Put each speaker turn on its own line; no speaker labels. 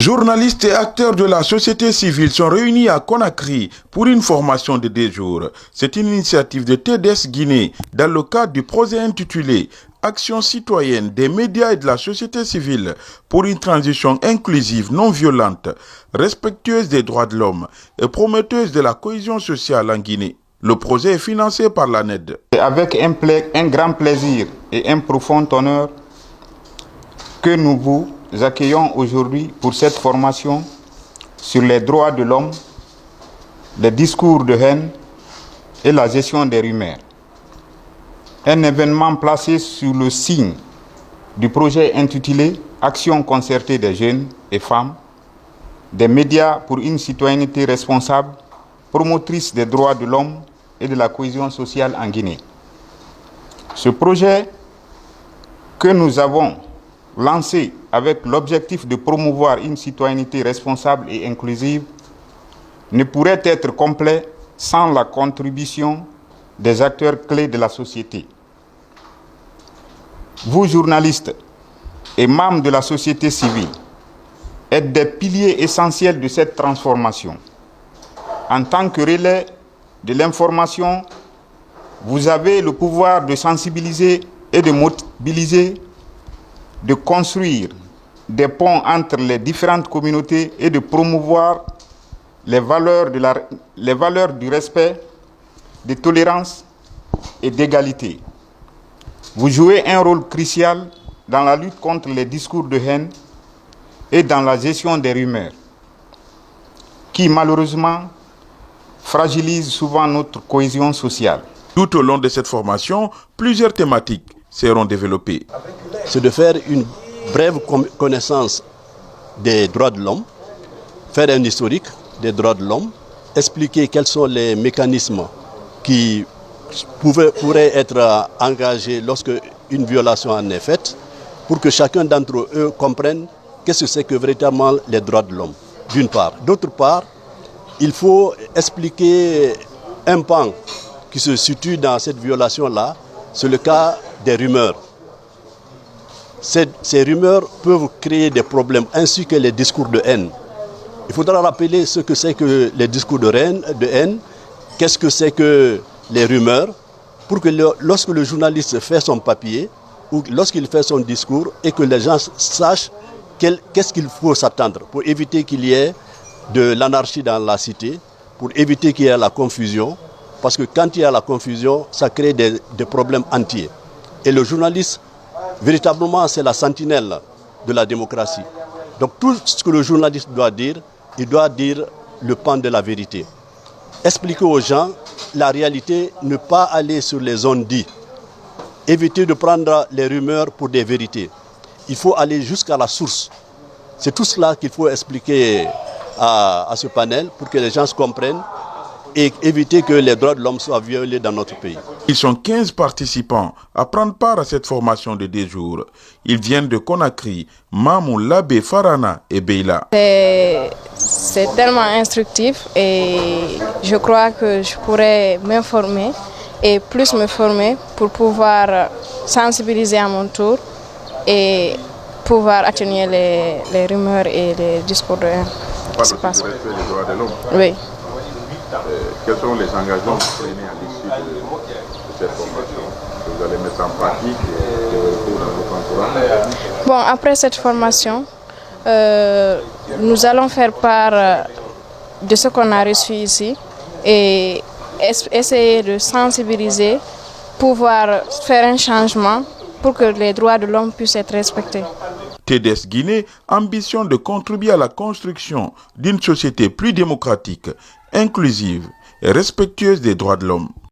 Journalistes et acteurs de la société civile sont réunis à Conakry pour une formation de 2 jours. C'est une initiative de TDS Guinée dans le cadre du projet intitulé Action citoyenne des médias et de la société civile pour une transition inclusive, non violente, respectueuse des droits de l'homme et prometteuse de la cohésion sociale en Guinée. Le projet est financé par l'ANED.
C'est avec un grand plaisir et un profond honneur que nous vous accueillons aujourd'hui pour cette formation sur les droits de l'homme, les discours de haine et la gestion des rumeurs. Un événement placé sous le signe du projet intitulé Action concertée des jeunes et femmes, des médias pour une citoyenneté responsable, promotrice des droits de l'homme et de la cohésion sociale en Guinée. Ce projet que nous avons lancé avec l'objectif de promouvoir une citoyenneté responsable et inclusive ne pourrait être complet sans la contribution des acteurs clés de la société. Vous, journalistes et membres de la société civile, êtes des piliers essentiels de cette transformation. En tant que relais de l'information, vous avez le pouvoir de sensibiliser et de mobiliser, de construire des ponts entre les différentes communautés et de promouvoir les valeurs du respect, de tolérance et d'égalité. Vous jouez un rôle crucial dans la lutte contre les discours de haine et dans la gestion des rumeurs, qui malheureusement fragilisent souvent notre cohésion sociale.
Tout au long de cette formation, plusieurs thématiques seront développées.
C'est de faire une brève connaissance des droits de l'homme, faire un historique des droits de l'homme, expliquer quels sont les mécanismes qui pourraient être engagés lorsque une violation en est faite, pour que chacun d'entre eux comprenne qu'est-ce que c'est que véritablement les droits de l'homme, d'une part. D'autre part, il faut expliquer un pan qui se situe dans cette violation-là, c'est le cas des rumeurs. Ces rumeurs peuvent créer des problèmes, ainsi que les discours de haine. Il faudra rappeler ce que c'est que les discours de haine, qu'est-ce que c'est que les rumeurs, pour que lorsque le journaliste fait son papier, ou lorsqu'il fait son discours, et que les gens sachent qu'est-ce qu'il faut s'attendre, pour éviter qu'il y ait de l'anarchie dans la cité, pour éviter qu'il y ait la confusion, parce que quand il y a la confusion, ça crée des problèmes entiers. Et le journaliste, véritablement, c'est la sentinelle de la démocratie. Donc tout ce que le journaliste doit dire, il doit dire le pan de la vérité. Expliquer aux gens la réalité, ne pas aller sur les on-dit. Éviter de prendre les rumeurs pour des vérités. Il faut aller jusqu'à la source. C'est tout cela qu'il faut expliquer à ce panel pour que les gens se comprennent et éviter que les droits de l'homme soient violés dans notre pays.
Ils sont 15 participants à prendre part à cette formation de 2 jours. Ils viennent de Conakry, Mamou, Labé, Farana et Beila.
C'est tellement instructif et je crois que je pourrais m'informer et plus me former pour pouvoir sensibiliser à mon tour et pouvoir atténuer les rumeurs et les discours de haine.
Respect des droits de l'homme.
Oui.
Quels sont les engagements que vous prenez à l'issue de cette formation que vous allez mettre en pratique et développer dans votre entourage?
Bon, après cette formation, nous allons faire part de ce qu'on a reçu ici et essayer de sensibiliser, pouvoir faire un changement pour que les droits de l'homme puissent être respectés.
TDS Guinée ambitionne de contribuer à la construction d'une société plus démocratique, inclusive et respectueuse des droits de l'homme.